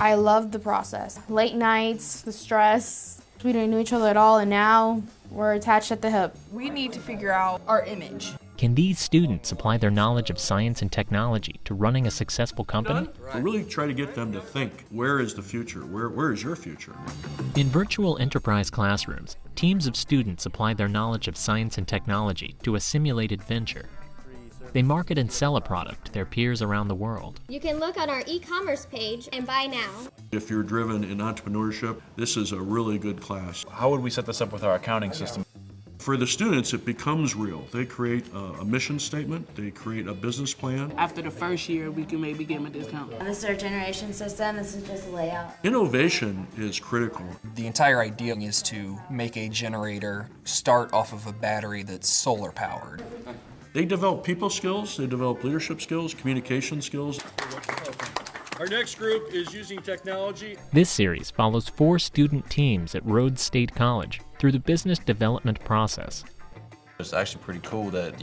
I loved the process. Late nights, the stress. We didn't know each other at all, and now we're attached at the hip. We need to figure out our image. Can these students apply their knowledge of science and technology to running a successful company? We really try to get them to think, where is the future? Where is your future? In virtual enterprise classrooms, teams of students apply their knowledge of science and technology to a simulated venture. They market and sell a product to their peers around the world. You can look on our e-commerce page and buy now. If you're driven in entrepreneurship, this is a really good class. How would we set this up with our accounting system? For the students, it becomes real. They create a mission statement, they create a business plan. After the first year, we can maybe give them a discount. This is our generation system, this is just a layout. Innovation is critical. The entire idea is to make a generator start off of a battery that's solar powered. They develop people skills, they develop leadership skills, communication skills. Our next group is using technology. This series follows 4 student teams at Rhodes State College through the business development process. It's actually pretty cool that,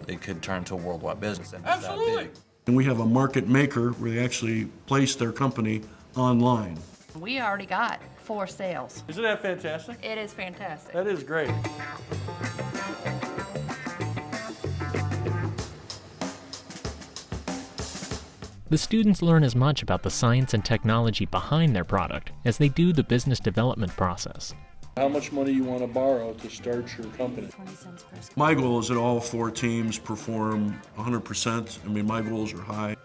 it could turn into a worldwide business. And Absolutely. That big. And we have a market maker where they actually place their company online. We already got 4 sales. Isn't that fantastic? It is fantastic. That is great. The students learn as much about the science and technology behind their product as they do the business development process. How much money you want to borrow to start your company? My goal is that all 4 teams perform 100%. My goals are high.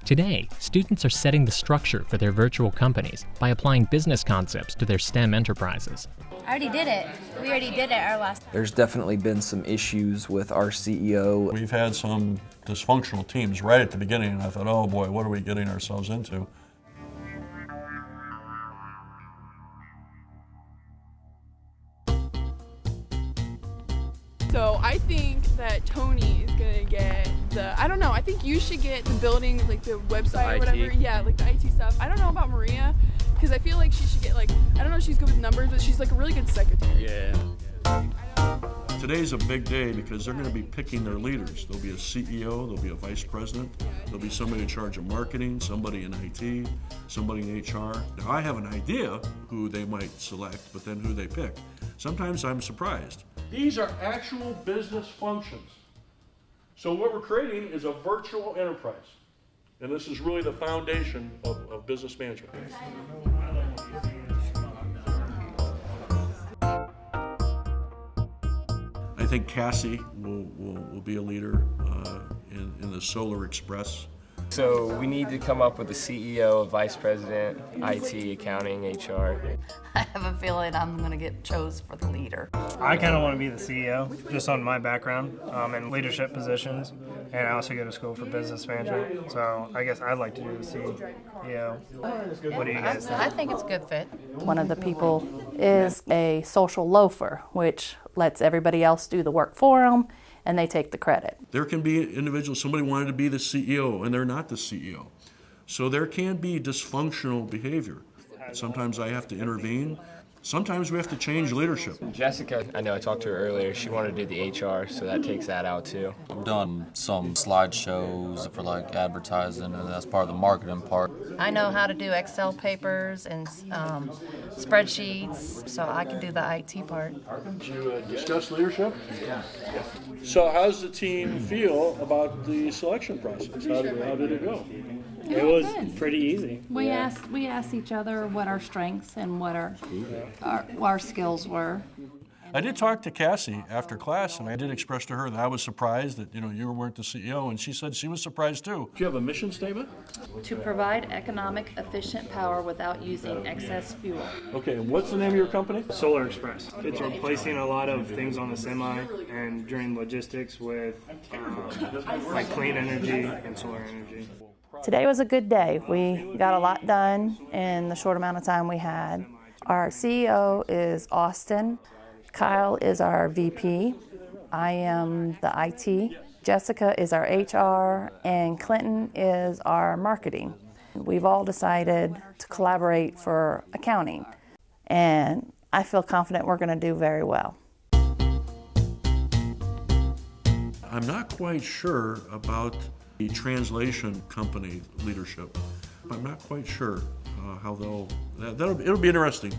Today, students are setting the structure for their virtual companies by applying business concepts to their STEM enterprises. I already did it. We already did it our last. There's definitely been some issues with our CEO. We've had some dysfunctional teams right at the beginning, and I thought, oh boy, what are we getting ourselves into? So I think that Tony is gonna get I don't know, I think you should get the building, like the website or whatever. Yeah, like the IT stuff. I don't know about Maria, because I feel like she should get I don't know if she's good with numbers, but she's like a really good secretary. Yeah. Today's a big day because they're going to be picking their leaders. There'll be a CEO, there'll be a vice president, there'll be somebody in charge of marketing, somebody in IT, somebody in HR. Now I have an idea who they might select, but then who they pick. Sometimes I'm surprised. These are actual business functions. So what we're creating is a virtual enterprise. And this is really the foundation of business management. I think Cassie will be a leader in the Solar Express. So we need to come up with a CEO, a vice president, IT, accounting, HR. I have a feeling I'm going to get chose for the leader. I kind of want to be the CEO, just on my background in leadership positions, and I also go to school for business management, so I guess I'd like to do the CEO. What do you guys think? I think it's a good fit. One of the people is a social loafer, which lets everybody else do the work for them, and they take the credit. There can be individuals, somebody wanted to be the CEO, and they're not the CEO. So there can be dysfunctional behavior. Sometimes I have to intervene. Sometimes we have to change leadership. Jessica, I know I talked to her earlier, she wanted to do the HR, so that takes that out too. I've done some slideshows for advertising, and that's part of the marketing part. I know how to do Excel papers and spreadsheets, so I can do the IT part. Did you discuss leadership? Yeah. So how does the team feel about the selection process? How did it go? It was pretty easy. We asked each other what our strengths and what our skills were. I did talk to Cassie after class, and I did express to her that I was surprised that you weren't the CEO, and she said she was surprised too. Do you have a mission statement? To provide economic efficient power without using excess fuel. Okay, and what's the name of your company? Solar Express. It's replacing a lot of things on the semi and during logistics with clean energy and solar energy. Today was a good day. We got a lot done in the short amount of time we had. Our CEO is Austin. Kyle is our VP. I am the IT. Jessica is our HR, and Clinton is our marketing. We've all decided to collaborate for accounting, and I feel confident we're going to do very well. I'm not quite sure about the translation company leadership. I'm not quite sure how it'll be interesting.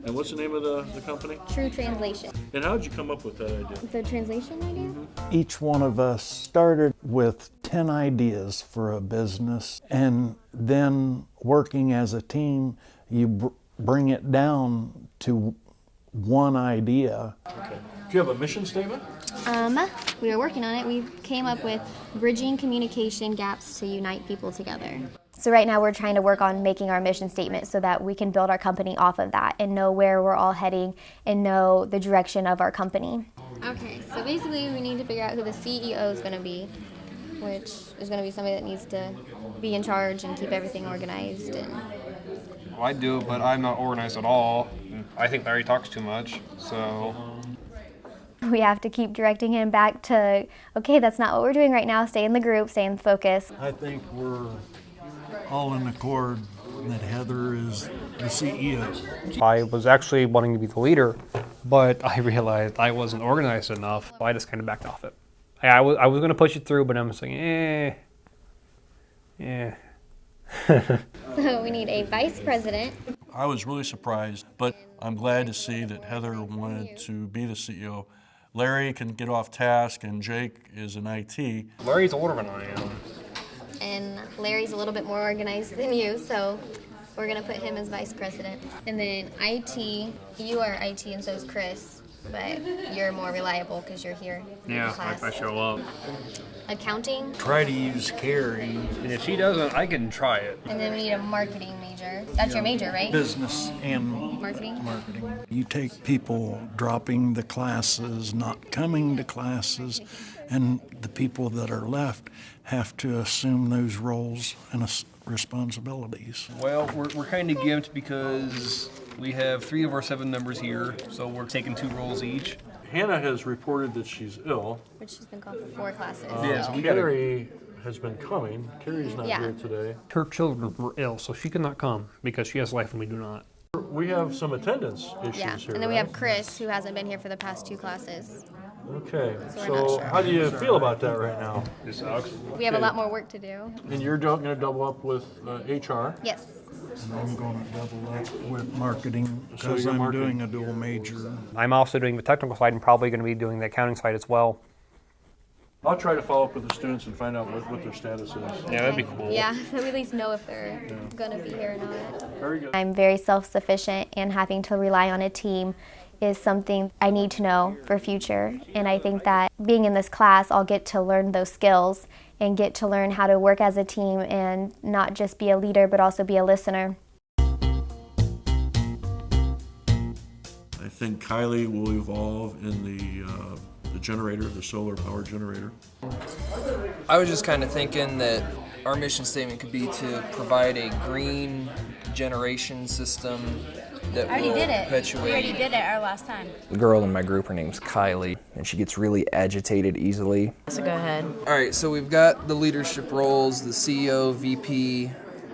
And what's the name of the company? True Translation. And how did you come up with that idea? The translation idea? Each one of us started with 10 ideas for a business, and then working as a team, you bring it down to one idea. Okay. Do you have a mission statement? We were working on it. We came up with bridging communication gaps to unite people together. So right now we're trying to work on making our mission statement so that we can build our company off of that and know where we're all heading and know the direction of our company. Okay, so basically we need to figure out who the CEO is going to be, which is going to be somebody that needs to be in charge and keep everything organized. Well, I do, but I'm not organized at all. I think Larry talks too much, so... We have to keep directing him back to, okay, that's not what we're doing right now. Stay in the group, stay in focus. I think we're all in accord that Heather is the CEO. I was actually wanting to be the leader, but I realized I wasn't organized enough. I just kind of backed off it. I was going to push it through, but I'm saying, So we need a vice president. I was really surprised, but I'm glad to see that Heather wanted to be the CEO. Larry can get off task, and Jake is in IT. Larry's older than I am. And Larry's a little bit more organized than you, so we're going to put him as vice president. And then IT, you are IT and so is Chris, but you're more reliable because you're here in class. I show up. Accounting. Try to use Carrie. And if she doesn't, I can try it. And then we need a marketing major. That's your major, right? Business and marketing. You take people dropping the classes, not coming to classes, and the people that are left have to assume those roles and responsibilities. Well, we're kind of gimped because we have 3 of our 7 members here, so we're taking 2 roles each. Hannah has reported that she's ill. Which she's been called for 4 classes. Yes, so. Carrie has been coming. Carrie's not here today. Her children were ill, so she could not come because she has life and we do not. We have some attendance issues here. And then we have Chris, who hasn't been here for the past 2 classes. Okay, so how do you feel about that right now? It sucks. We have a lot more work to do. And you're going to double up with HR? Yes. And I'm going to double up with marketing because I'm doing a dual major. I'm also doing the technical side and probably going to be doing the accounting side as well. I'll try to follow up with the students and find out what their status is. Yeah, that'd be cool. Yeah, so we at least know if they're going to be here or not. Very good. I'm very self-sufficient, and having to rely on a team is something I need to know for future. And I think that being in this class, I'll get to learn those skills and get to learn how to work as a team and not just be a leader, but also be a listener. I think Kylie will evolve in the generator, the solar power generator. I was just kind of thinking that our mission statement could be to provide a green generation system that will perpetuate. We already did it our last time. The girl in my group, her name's Kylie, and she gets really agitated easily. So go ahead. All right, so we've got the leadership roles, the CEO, VP,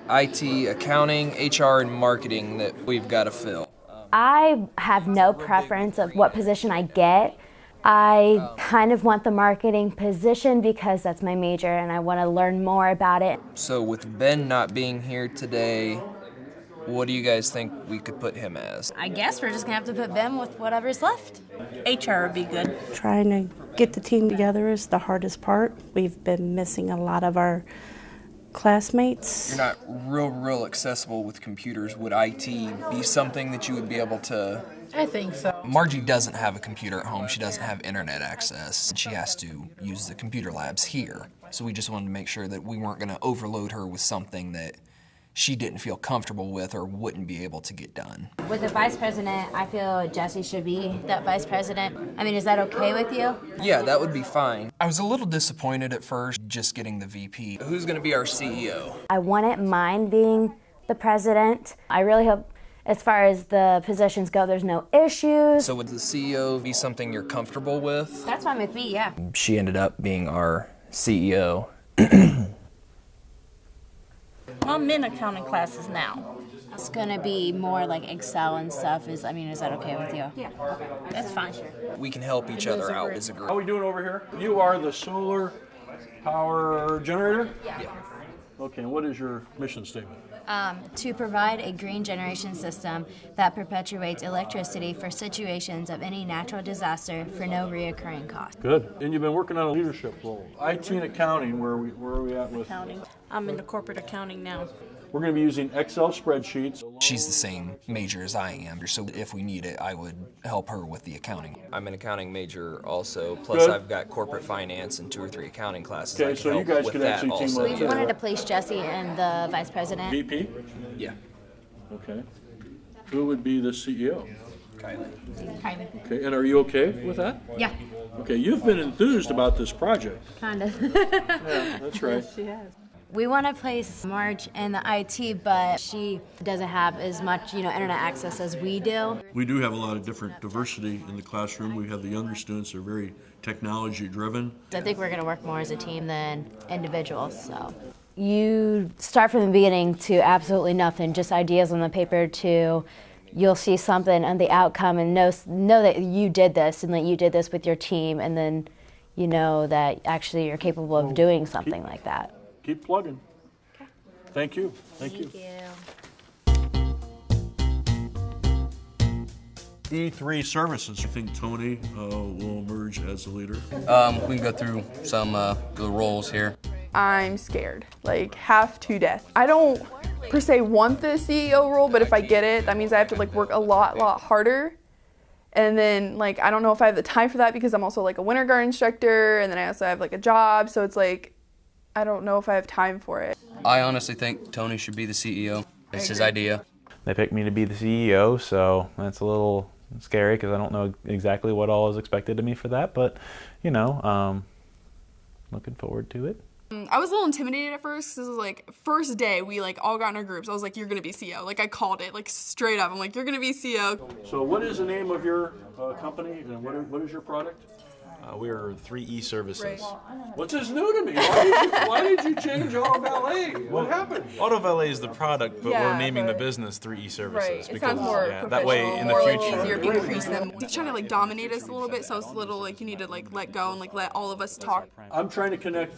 IT, accounting, HR, and marketing that we've got to fill. I have no preference of what position I get. I kind of want the marketing position because that's my major and I want to learn more about it. So with Ben not being here today, what do you guys think we could put him as? I guess we're just going to have to put Ben with whatever's left. HR would be good. Trying to get the team together is the hardest part. We've been missing a lot of our classmates. You're not real accessible with computers. Would IT be something that you would be able to... I think so. Margie doesn't have a computer at home. She doesn't have internet access. She has to use the computer labs here. So we just wanted to make sure that we weren't going to overload her with something that she didn't feel comfortable with or wouldn't be able to get done. With the vice president, I feel Jesse should be that vice president. I mean, is that okay with you? Yeah, that would be fine. I was a little disappointed at first just getting the VP. Who's going to be our CEO? I wouldn't mind being the president. I really hope, as far as the positions go, there's no issues. So would the CEO be something you're comfortable with? That's fine with me, yeah. She ended up being our CEO. I'm in accounting classes now. It's going to be more like Excel and stuff. Is that okay with you? Yeah, that's fine. We can help each other out as a group. How are we doing over here? You are the solar power generator? Yeah. Okay, and what is your mission statement? To provide a green generation system that perpetuates electricity for situations of any natural disaster for no reoccurring cost. Good. And you've been working on a leadership role. IT and accounting, where are we at with? Accounting. I'm in the corporate accounting now. We're going to be using Excel spreadsheets. She's the same major as I am, so if we need it, I would help her with the accounting. I'm an accounting major also, plus I've got corporate finance and 2 or 3 accounting classes. Okay, so you guys could actually team up. We wanted to place Jesse and the vice president. VP? Yeah. Okay. Who would be the CEO? Kylie. Okay, and are you okay with that? Yeah. Okay, you've been enthused about this project. Kind of. Yeah, that's right. She has. We want to place Marge in the IT, but she doesn't have as much, internet access as we do. We do have a lot of different diversity in the classroom. We have the younger students that are very technology driven. I think we're going to work more as a team than individuals. So you start from the beginning to absolutely nothing, just ideas on the paper, to you'll see something on the outcome and know that you did this and that you did this with your team, and then you know that actually you're capable of doing something like that. Keep plugging. Okay. Thank you. Thank you. E3 services. I think Tony will emerge as the leader. We can go through some the roles here. I'm scared, like half to death. I don't per se want the CEO role, but if I get it, that means I have to work a lot harder. And then I don't know if I have the time for that because I'm also a winter guard instructor, and then I also have a job, so it's I don't know if I have time for it. I honestly think Tony should be the CEO. It's his idea. They picked me to be the CEO, so that's a little scary because I don't know exactly what all is expected of me for that, but looking forward to it. I was a little intimidated at first. This was first day we all got in our groups. I was you're gonna be CEO. I called it straight up. I'm you're gonna be CEO. So what is the name of your company and what is your product? We are 3E Services. Right. What's this new to me? Why did you change Auto Valet? What happened? Auto Valet is the product, but we're naming the business 3E Services. Right. It because sounds more that way in the future. easier to increase them. He's trying to dominate us a little bit, so it's a little you need to let go and let all of us talk. I'm trying to connect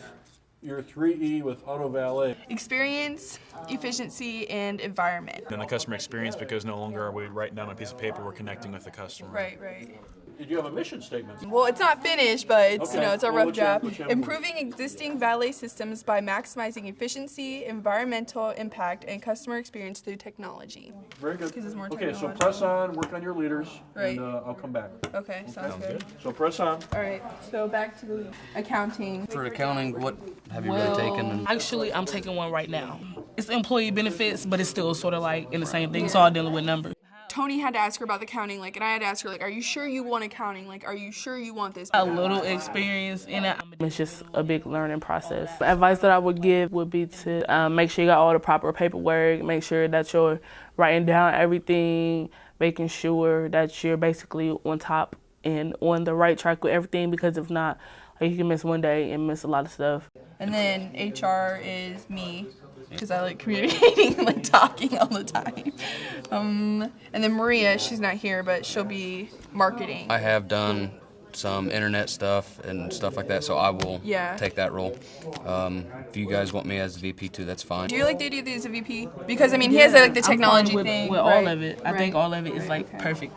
your 3E with Auto Valet. Experience, efficiency, and environment. And the customer experience, because no longer are we writing down a piece of paper, we're connecting with the customer. Right. Did you have a mission statement? Well, it's not finished, but it's it's a rough draft. what's your- Improving existing valet systems by maximizing efficiency, environmental impact, and customer experience through technology. Very good. Because it's more Okay, so technology. press on, work on your leaders, Right. and I'll come back. Okay, sounds good. So press on. All right, so back to the accounting. For accounting, what have you really taken? Actually, I'm taking one right now. It's employee benefits, but it's still sort of in the same thing. It's all dealing with numbers. Tony had to ask her about the accounting, and I had to ask her, are you sure you want accounting? Are you sure you want this? A little experience in it. It's just a big learning process. The advice that I would give would be to make sure you got all the proper paperwork, make sure that you're writing down everything, making sure that you're basically on top and on the right track with everything, because if not, you can miss one day and miss a lot of stuff. And then HR is me, because I like communicating, talking all the time. And then Maria, she's not here, but she'll be marketing. I have done some internet stuff and stuff like that, so I will take that role. If you guys want me as a VP too, that's fine. Do you like the idea that he's a VP? Because he has the technology thing. With all of it, I think all of it is perfect.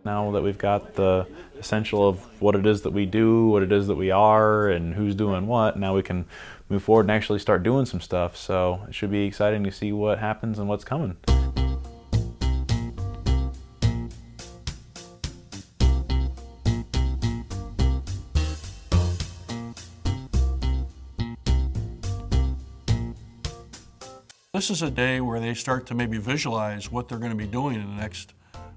Now that we've got the essential of what it is that we do, what it is that we are, and who's doing what, now we can move forward and actually start doing some stuff. So it should be exciting to see what happens and what's coming. This is a day where they start to maybe visualize what they're going to be doing in the next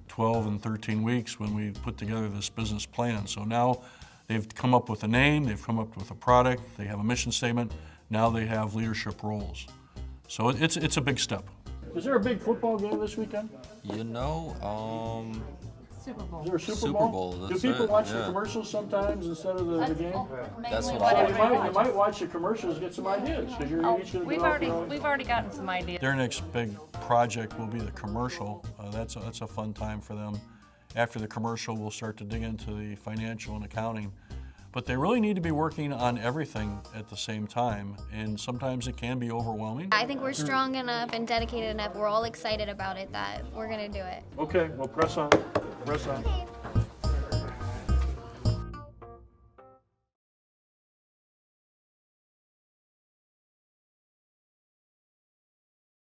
12 and 13 weeks when we put together this business plan. So now they've come up with a name, they've come up with a product, they have a mission statement, now they have leadership roles. So it's a big step. Is there a big football game this weekend? Super Bowl. Is there a Super Bowl? Do people watch the commercials sometimes instead of the game? That's what You might watch the commercials, get some ideas, because you're each going to go out. We've already gotten some ideas. Their next big project will be the commercial. That's a fun time for them. After the commercial, we'll start to dig into the financial and accounting. But they really need to be working on everything at the same time, and sometimes it can be overwhelming. I think we're strong enough and dedicated enough, we're all excited about it, that we're going to do it. Okay, well, press on. Press on.